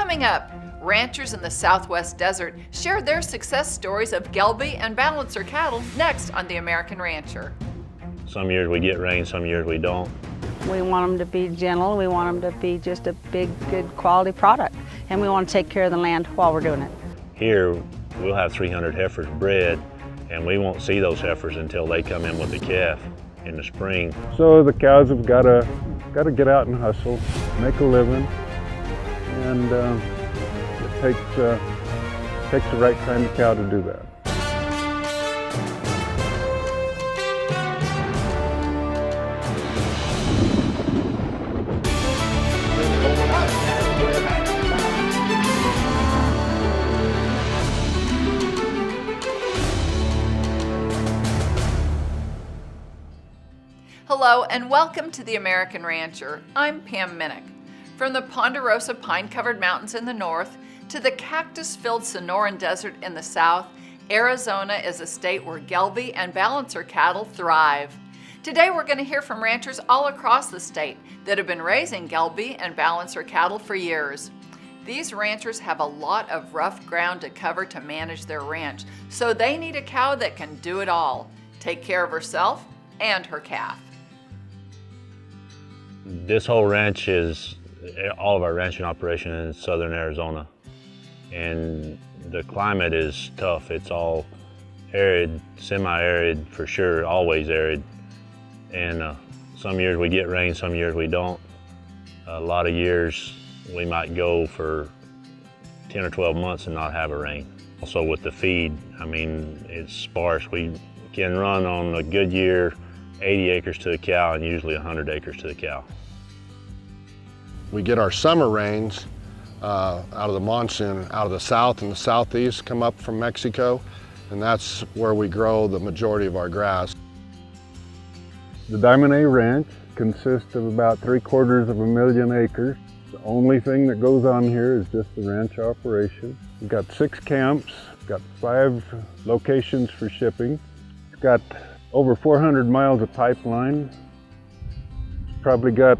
Coming up, ranchers in the Southwest desert share their success stories of Gelbvieh and Balancer cattle next on The American Rancher. Some years we get rain, some years we don't. We want them to be gentle. We want them to be just a big, good quality product. And we want to take care of the land while we're doing it. Here, we'll have 300 heifers bred, and we won't see those heifers until they come in with the calf in the spring. So the cows have got to get out and hustle, make a living, and it takes the right kind of cow to do that. Hello and welcome to The American Rancher. I'm Pam Minnick. From the Ponderosa pine-covered mountains in the north to the cactus-filled Sonoran Desert in the south, Arizona is a state where Gelbvieh and Balancer cattle thrive. Today we're going to hear from ranchers all across the state that have been raising Gelbvieh and Balancer cattle for years. These ranchers have a lot of rough ground to cover to manage their ranch, so they need a cow that can do it all, take care of herself and her calf. This whole ranch is, all of our ranching operation in southern Arizona. And the climate is tough. It's all arid, semi-arid for sure, always arid. And some years we get rain, some years we don't. A lot of years we might go for 10 or 12 months and not have a rain. Also with the feed, I mean, it's sparse. We can run on a good year 80 acres to the cow and usually 100 acres to the cow. We get our summer rains out of the monsoon, out of the south and the southeast, come up from Mexico, and that's where we grow the majority of our grass. The Diamond A Ranch consists of about 750,000 acres. The only thing that goes on here is just the ranch operation. We've got 6 camps, got 5 locations for shipping. It's got over 400 miles of pipeline. It's probably got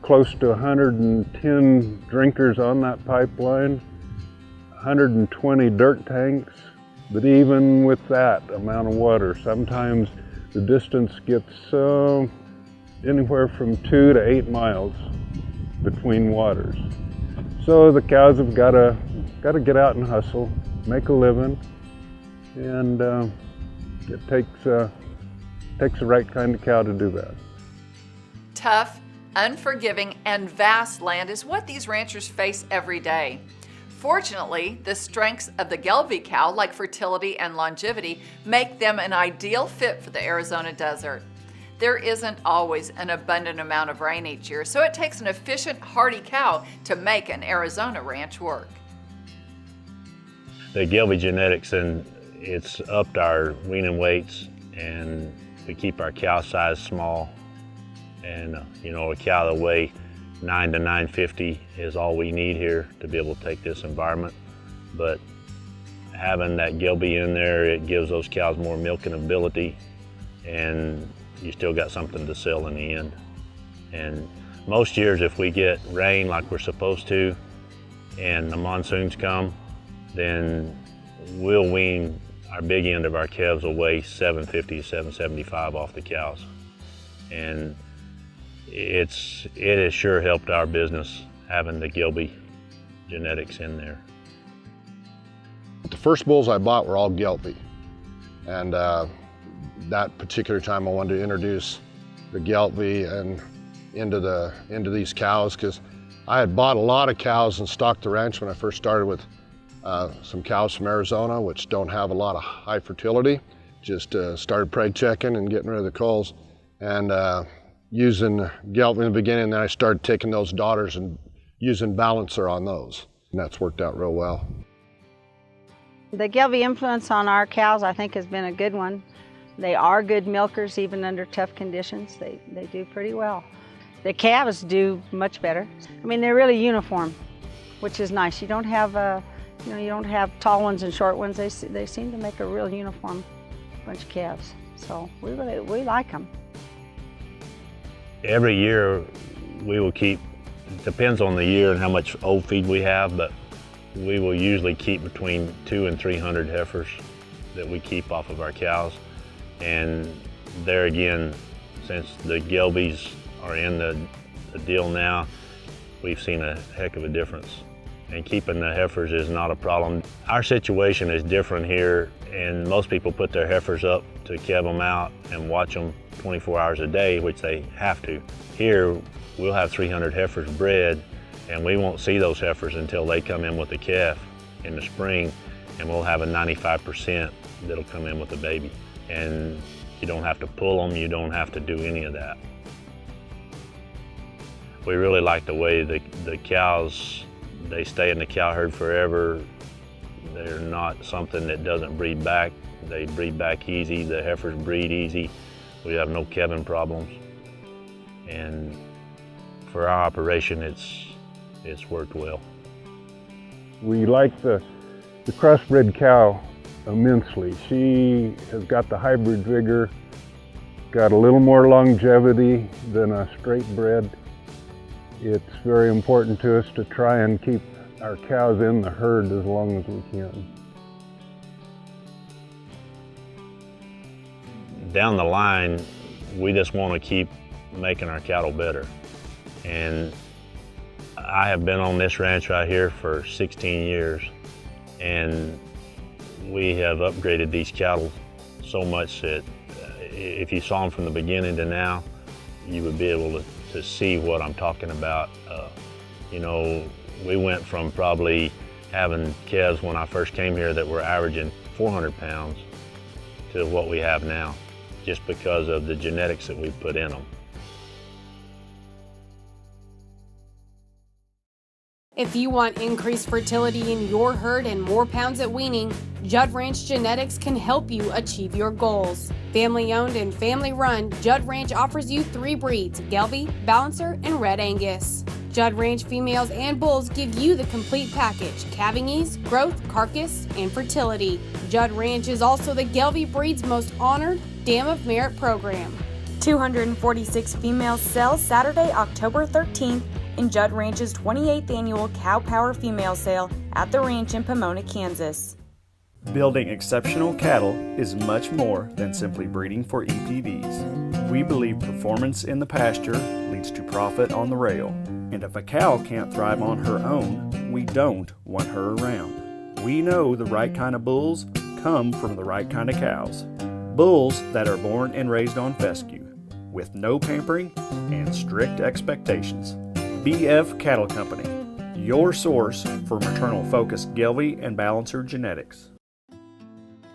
close to 110 drinkers on that pipeline, 120 dirt tanks. But even with that amount of water, sometimes the distance gets anywhere from 2 to 8 miles between waters. So the cows have got to get out and hustle, make a living, and it takes the right kind of cow to do that. Tough, unforgiving, and vast land is what these ranchers face every day. Fortunately, the strengths of the Gelbvieh cow, like fertility and longevity, make them an ideal fit for the Arizona desert. There isn't always an abundant amount of rain each year, so it takes an efficient, hardy cow to make an Arizona ranch work. The Gelbvieh genetics, and it's upped our weaning weights, and we keep our cow size small. And a cow that weighs 9 to 950 is all we need here to be able to take this environment. But having that Gelbvieh in there, it gives those cows more milking ability, and you still got something to sell in the end. And most years, if we get rain like we're supposed to, and the monsoons come, then we'll wean our big end of our calves will weigh 750 to 775 off the cows. And it has sure helped our business having the Gelbvieh genetics in there. The first bulls I bought were all Gelbvieh, and that particular time I wanted to introduce the Gelbvieh and into these cows, because I had bought a lot of cows and stocked the ranch when I first started with some cows from Arizona, which don't have a lot of high fertility. Just started preg checking and getting rid of the culls, and using Gelbvieh in the beginning, and then I started taking those daughters and using Balancer on those, and that's worked out real well. The Gelbvieh influence on our cows, I think, has been a good one. They are good milkers even under tough conditions. They do pretty well. The calves do much better. I mean, they're really uniform, which is nice. You don't have you don't have tall ones and short ones. They seem to make a real uniform bunch of calves. So we like them. Every year we will keep Depends on the year and how much old feed we have, but we will usually keep between 200 and 300 heifers that we keep off of our cows. And there again, since the Gelbvies are in the deal now, we've seen a heck of a difference. And keeping the heifers is not a problem. Our situation is different here, and most people put their heifers up to calve them out and watch them 24 hours a day, which they have to. Here, we'll have 300 heifers bred, and we won't see those heifers until they come in with a calf in the spring, and we'll have a 95% that'll come in with a baby. And you don't have to pull them, you don't have to do any of that. We really like the way the cows, they stay in the cow herd forever. They're not something that doesn't breed back. They breed back easy, the heifers breed easy. We have no calving problems. And for our operation, it's worked well. We like the crossbred cow immensely. She has got the hybrid vigor, got a little more longevity than a straight bred. It's very important to us to try and keep our cows in the herd as long as we can. Down the line, we just want to keep making our cattle better. And I have been on this ranch right here for 16 years, and we have upgraded these cattle so much that if you saw them from the beginning to now, you would be able to see what I'm talking about. You know, we went from probably having calves when I first came here that were averaging 400 pounds to what we have now, just because of the genetics that we put in them. If you want increased fertility in your herd and more pounds at weaning, Judd Ranch Genetics can help you achieve your goals. Family owned and family run, Judd Ranch offers you 3 breeds, Gelbvieh, Balancer, and Red Angus. Judd Ranch females and bulls give you the complete package: calving ease, growth, carcass, and fertility. Judd Ranch is also the Gelbvieh breed's most honored Dam of Merit program. 246 females sell Saturday, October 13th in Judd Ranch's 28th annual Cow Power Female Sale at the ranch in Pomona, Kansas. Building exceptional cattle is much more than simply breeding for EPDs. We believe performance in the pasture leads to profit on the rail. And if a cow can't thrive on her own, we don't want her around. We know the right kind of bulls come from the right kind of cows. Bulls that are born and raised on fescue, with no pampering and strict expectations. BF Cattle Company, your source for maternal-focused Gelbvieh and Balancer genetics.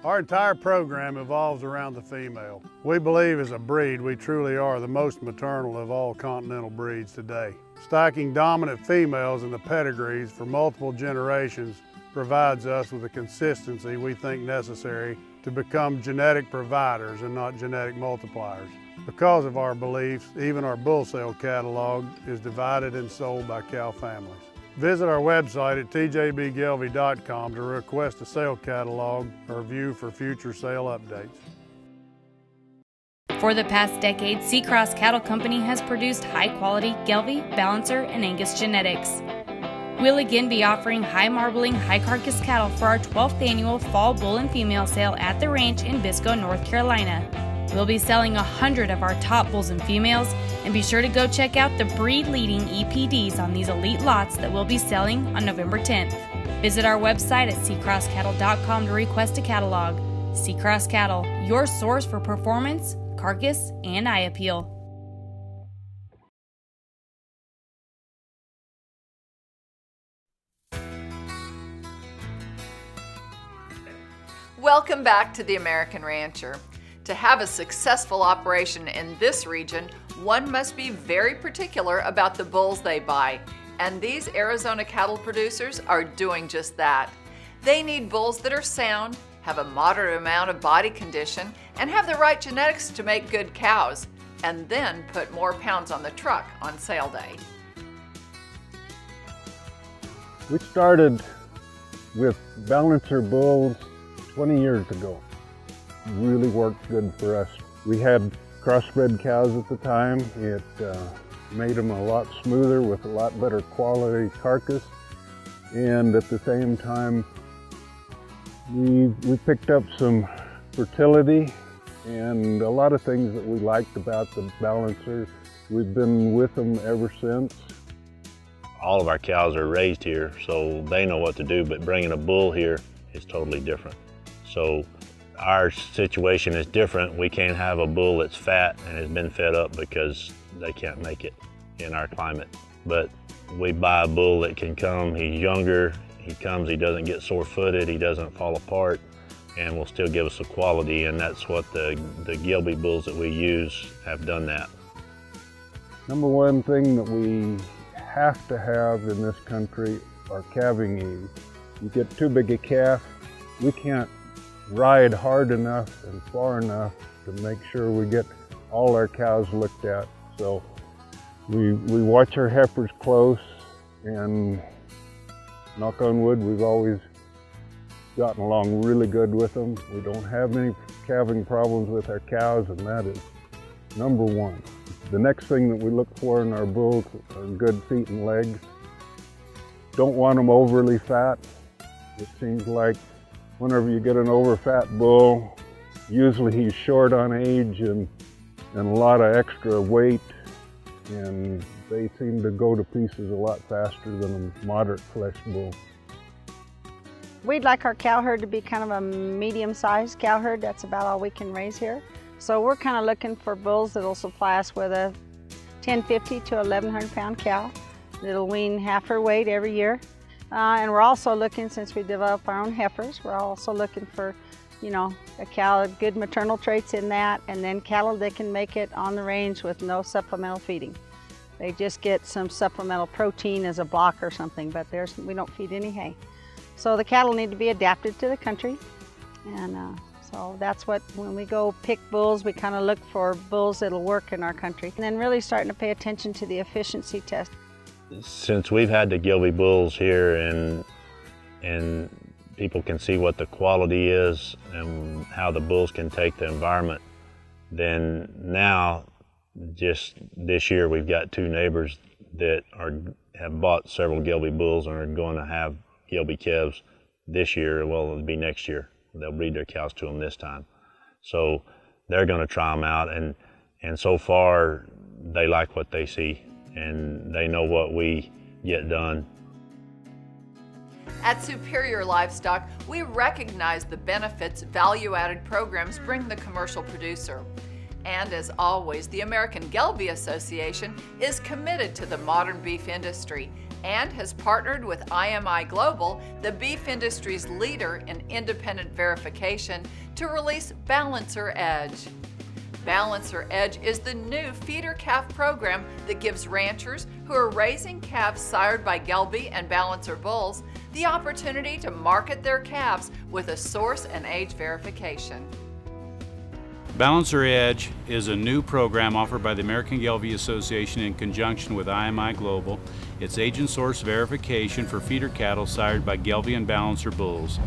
Our entire program evolves around the female. We believe as a breed we truly are the most maternal of all continental breeds today. Stacking dominant females in the pedigrees for multiple generations provides us with the consistency we think necessary to become genetic providers and not genetic multipliers. Because of our beliefs, even our bull sale catalog is divided and sold by cow families. Visit our website at tjbgelbvieh.com to request a sale catalog or view for future sale updates. For the past decade, Seacross Cattle Company has produced high-quality Gelbvieh, Balancer, and Angus genetics. We'll again be offering high-marbling, high-carcass cattle for our 12th annual Fall Bull and Female Sale at the ranch in Biscoe, North Carolina. We'll be selling 100 of our top bulls and females, and be sure to go check out the breed-leading EPDs on these elite lots that we'll be selling on November 10th. Visit our website at seacrosscattle.com to request a catalog. Seacross Cattle, your source for performance, carcass, and eye appeal. Welcome back to The American Rancher. To have a successful operation in this region, one must be very particular about the bulls they buy, and these Arizona cattle producers are doing just that. They need bulls that are sound, have a moderate amount of body condition, and have the right genetics to make good cows, and then put more pounds on the truck on sale day. We started with Balancer bulls 20 years ago. Really worked good for us. We had crossbred cows at the time. It made them a lot smoother with a lot better quality carcass. And at the same time, we picked up some fertility and a lot of things that we liked about the Balancer. We've been with them ever since. All of our cows are raised here, so they know what to do, but bringing a bull here is totally different. So our situation is different. We can't have a bull that's fat and has been fed up because they can't make it in our climate. But we buy a bull that can come, he's younger, he comes, he doesn't get sore-footed, he doesn't fall apart, and will still give us a quality, and that's what the Gelbvieh bulls that we use have done that. Number one thing that we have to have in this country are calving ease. You get too big a calf, we can't ride hard enough and far enough to make sure we get all our cows looked at. So we watch our heifers close, and knock on wood, we've always gotten along really good with them. We don't have any calving problems with our cows, and that is number one. The next thing that we look for in our bulls are good feet and legs. Don't want them overly fat. It seems like whenever you get an over-fat bull, usually he's short on age and a lot of extra weight, and they seem to go to pieces a lot faster than a moderate flesh bull. We'd like our cow herd to be kind of a medium-sized cow herd. That's about all we can raise here. So we're kind of looking for bulls that'll supply us with a 1050 to 1100 pound cow that'll wean half her weight every year. And we're also looking, since we develop our own heifers, we're also looking for, you know, a cow with good maternal traits in that, and then cattle that can make it on the range with no supplemental feeding. They just get some supplemental protein as a block or something, but we don't feed any hay. So the cattle need to be adapted to the country, and so that's what, when we go pick bulls, we kind of look for bulls that'll work in our country. And then really starting to pay attention to the efficiency test. Since we've had the Gelbvieh bulls here and people can see what the quality is and how the bulls can take the environment, then now, just this year, we've got two neighbors that have bought several Gelbvieh bulls and are going to have Gelbvieh calves this year. Well, it'll be next year. They'll breed their cows to them this time. So they're going to try them out, and so far they like what they see, and they know what we get done. At Superior Livestock, we recognize the benefits value-added programs bring the commercial producer. And as always, the American Gelbvieh Association is committed to the modern beef industry and has partnered with IMI Global, the beef industry's leader in independent verification, to release Balancer Edge. Balancer Edge is the new feeder calf program that gives ranchers who are raising calves sired by Gelbvieh and Balancer bulls the opportunity to market their calves with a source and age verification. Balancer Edge is a new program offered by the American Gelbvieh Association in conjunction with IMI Global. It's age and source verification for feeder cattle sired by Gelbvieh and Balancer bulls.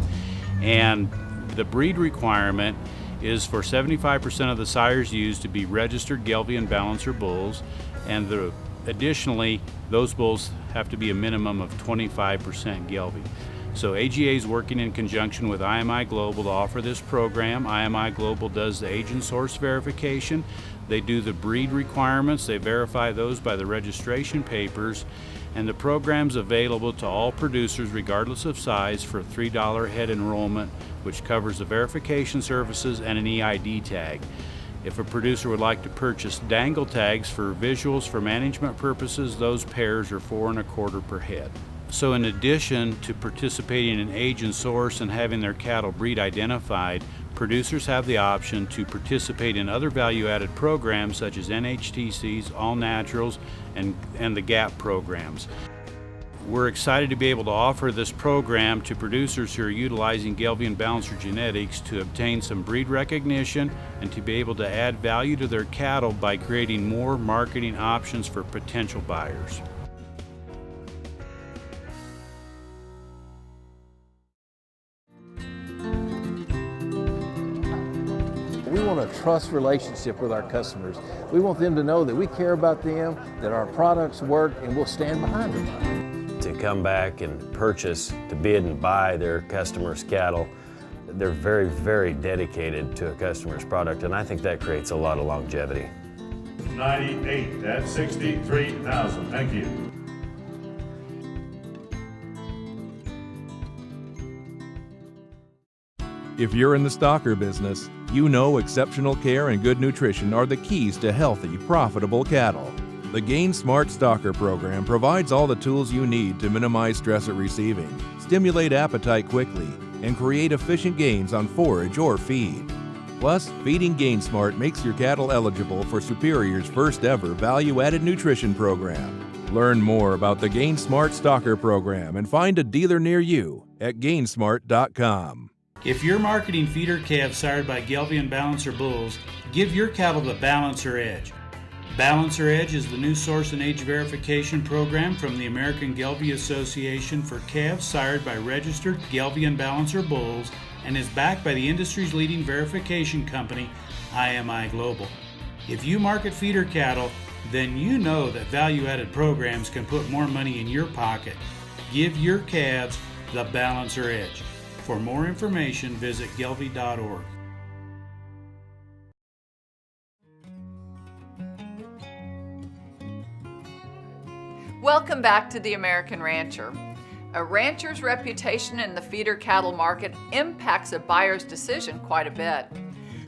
And the breed requirement is for 75% of the sires used to be registered Gelbvieh and Balancer bulls, and additionally, those bulls have to be a minimum of 25% Gelbvieh. So AGA is working in conjunction with IMI Global to offer this program. IMI Global does the age and source verification. They do the breed requirements. They verify those by the registration papers. And the program's available to all producers regardless of size for a $3 head enrollment, which covers the verification services and an EID tag. If a producer would like to purchase dangle tags for visuals for management purposes, those pairs are $4 1/4 per head. So in addition to participating in age and source and having their cattle breed identified, producers have the option to participate in other value-added programs such as NHTCs, All Naturals, and the GAP programs. We're excited to be able to offer this program to producers who are utilizing Gelbvieh and Balancer genetics to obtain some breed recognition and to be able to add value to their cattle by creating more marketing options for potential buyers. We want a trust relationship with our customers. We want them to know that we care about them, that our products work, and we'll stand behind them. To come back and purchase, to bid and buy their customers' cattle, they're very, very dedicated to a customer's product, and I think that creates a lot of longevity. 98, that's 63,000. Thank you. If you're in the stocker business, you know exceptional care and good nutrition are the keys to healthy, profitable cattle. The Gain Smart Stocker program provides all the tools you need to minimize stress at receiving, stimulate appetite quickly, and create efficient gains on forage or feed. Plus, feeding Gain Smart makes your cattle eligible for Superior's first ever value-added nutrition program. Learn more about the Gain Smart Stocker program and find a dealer near you at gainsmart.com. If you're marketing feeder calves sired by Gelbvieh and Balancer bulls, give your cattle the Balancer Edge. Balancer Edge is the new source and age verification program from the American Gelbvieh Association for calves sired by registered Gelbvieh and Balancer bulls and is backed by the industry's leading verification company, IMI Global. If you market feeder cattle, then you know that value-added programs can put more money in your pocket. Give your calves the Balancer Edge. For more information, visit gelbvieh.org. Welcome back to The American Rancher. A rancher's reputation in the feeder cattle market impacts a buyer's decision quite a bit.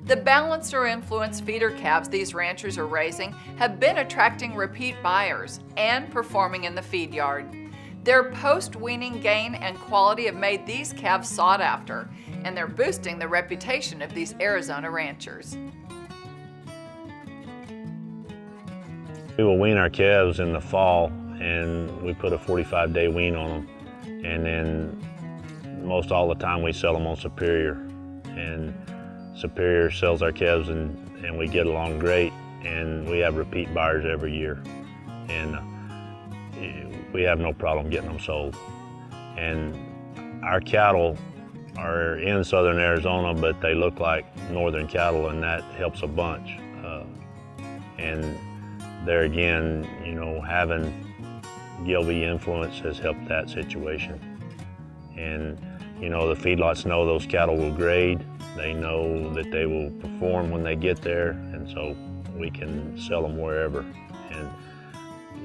The Balancer influence feeder calves these ranchers are raising have been attracting repeat buyers and performing in the feed yard. Their post-weaning gain and quality have made these calves sought after, and they're boosting the reputation of these Arizona ranchers. We will wean our calves in the fall, and we put a 45-day wean on them. And then most all the time we sell them on Superior. And Superior sells our calves and we get along great, and we have repeat buyers every year. And we have no problem getting them sold. And our cattle are in southern Arizona, but they look like northern cattle, and that helps a bunch. And there again, you know, having Gelbvieh influence has helped that situation. And you know, the feedlots know those cattle will grade. They know that they will perform when they get there, and so we can sell them wherever. And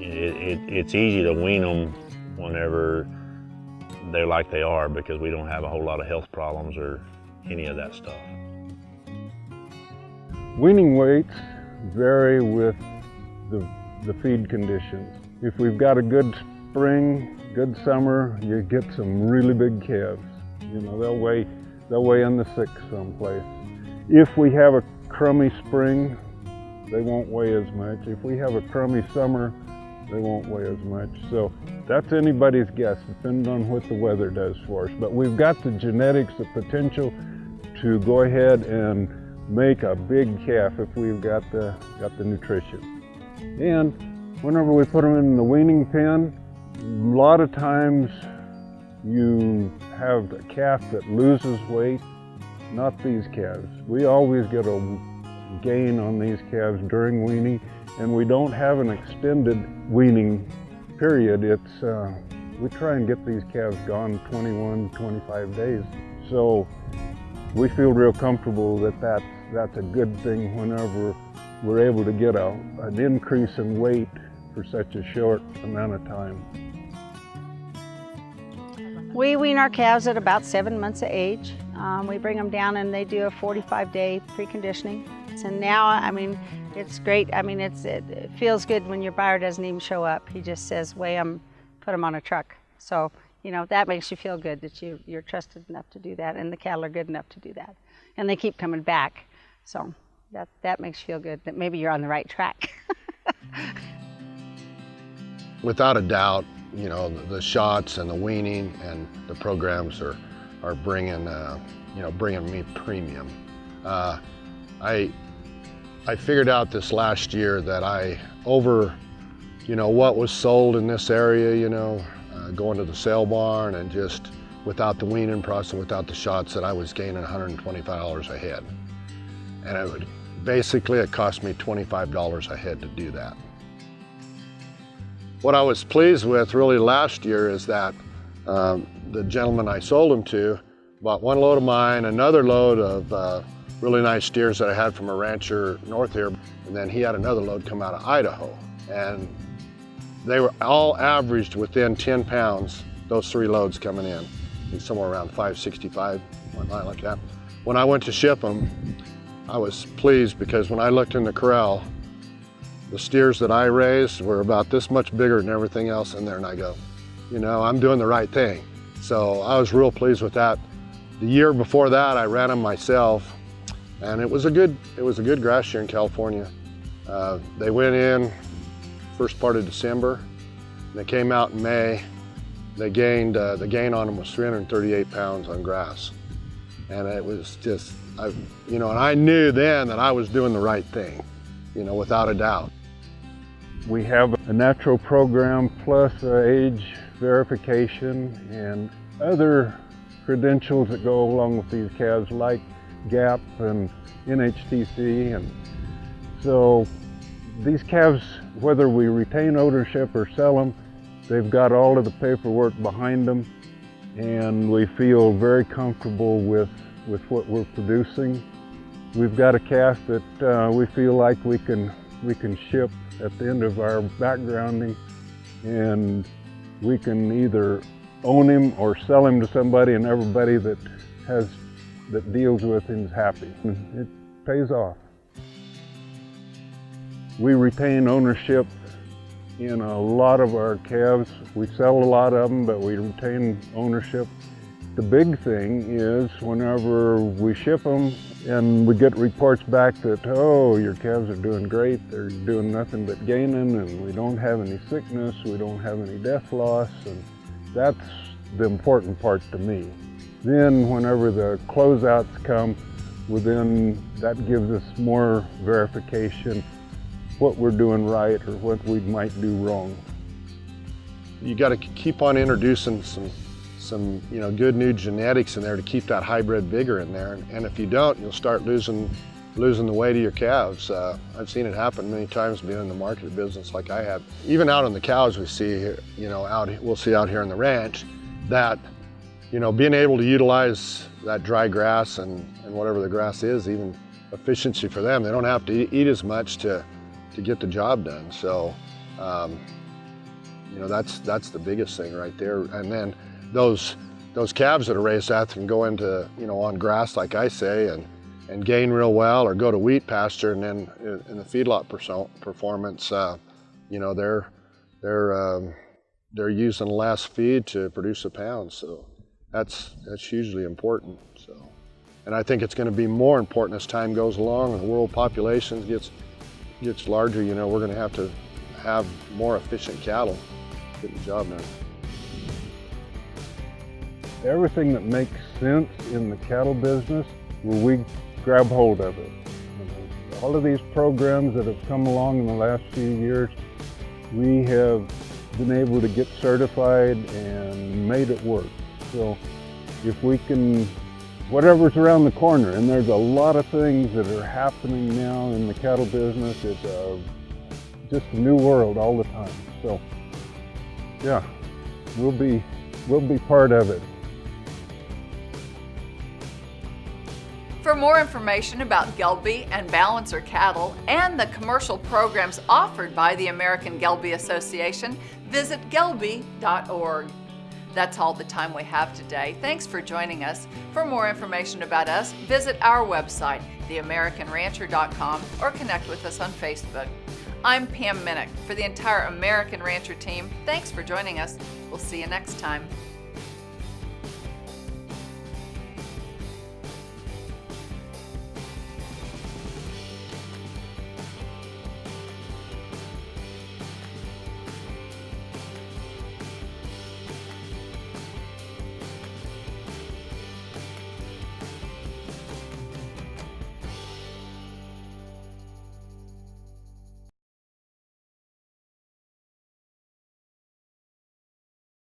it's easy to wean them whenever they're like they are, because we don't have a whole lot of health problems or any of that stuff. Weaning weights vary with the feed conditions. If we've got a good spring, good summer, you get some really big calves. You know, they'll weigh in the 6 someplace. If we have a crummy spring, they won't weigh as much. If we have a crummy summer, they won't weigh as much. So that's anybody's guess, depending on what the weather does for us. But we've got the genetics, the potential to go ahead and make a big calf if we've got the nutrition. And whenever we put them in the weaning pen, a lot of times you have a calf that loses weight, not these calves. We always get a gain on these calves during weaning, and we don't have an extended weaning period. We try and get these calves gone 21, 25 days. So we feel real comfortable that that's a good thing whenever we're able to get an increase in weight for such a short amount of time. We wean our calves at about 7 months of age. We bring them down and they do a 45-day preconditioning. And now, I mean, it's great. I mean, it feels good when your buyer doesn't even show up. He just says, weigh them, put them on a truck. So, you know, that makes you feel good that you're trusted enough to do that, and the cattle are good enough to do that. And they keep coming back. So that makes you feel good that maybe you're on the right track. Without a doubt, you know, the shots and the weaning and the programs are bringing, bringing me premium. I figured out this last year that what was sold in this area, going to the sale barn, and just without the weaning process, without the shots, that I was gaining $125 a head. And basically it cost me $25 a head to do that. What I was pleased with really last year is that the gentleman I sold them to bought one load of mine, another load of really nice steers that I had from a rancher north here, and then he had another load come out of Idaho. And they were all averaged within 10 pounds, those 3 loads coming in, and somewhere around 565, whatnot like that. When I went to ship them, I was pleased because when I looked in the corral, the steers that I raised were about this much bigger than everything else in there, and I go, you know, I'm doing the right thing. So I was real pleased with that. The year before that, I ran them myself, and it was a good grass year in California. They went in first part of December. They came out in May. They gained, the gain on them was 338 pounds on grass. And it was just, you know, and I knew then that I was doing the right thing, you know, without a doubt. We have a natural program plus age verification and other credentials that go along with these calves, like GAP and NHTC. And so these calves, whether we retain ownership or sell them, they've got all of the paperwork behind them, and we feel very comfortable with what we're producing. We've got a calf that we feel like we can ship at the end of our backgrounding, and we can either own him or sell him to somebody, and everybody that deals with him is happy. It pays off. We retain ownership in a lot of our calves. We sell a lot of them, but we retain ownership. The big thing is whenever we ship them and we get reports back that, oh, your calves are doing great, they're doing nothing but gaining, and we don't have any sickness, we don't have any death loss, and that's the important part to me. Then whenever the closeouts come, well, then that gives us more verification what we're doing right or what we might do wrong. You got to keep on introducing some you know, good new genetics in there to keep that hybrid vigor in there, and if you don't, you'll start losing the weight of your calves. I've seen it happen many times being in the market business like I have. Even out on the cows we see here, you know, we'll see out here on the ranch, that, you know, being able to utilize that dry grass and whatever the grass is, even efficiency for them, they don't have to eat as much to get the job done. So, you know, that's the biggest thing right there. And then those calves that are raised that can go into, you know, on grass, like I say, and gain real well, or go to wheat pasture, and then in the feedlot performance, you know, they're using less feed to produce a pound. So that's hugely important. So, and I think it's going to be more important as time goes along and the world population gets larger. You know, we're going to have more efficient cattle get the job done. Everything that makes sense in the cattle business, well, we grab hold of it. You know, all of these programs that have come along in the last few years, we have been able to get certified and made it work. So if we can, whatever's around the corner, and there's a lot of things that are happening now in the cattle business, it's just a new world all the time. So yeah, we'll be part of it. For more information about Gelbvieh and Balancer cattle and the commercial programs offered by the American Gelbvieh Association, visit gelbvieh.org. That's all the time we have today. Thanks for joining us. For more information about us, visit our website, theamericanrancher.com, or connect with us on Facebook. I'm Pam Minnick. For the entire American Rancher team, thanks for joining us. We'll see you next time.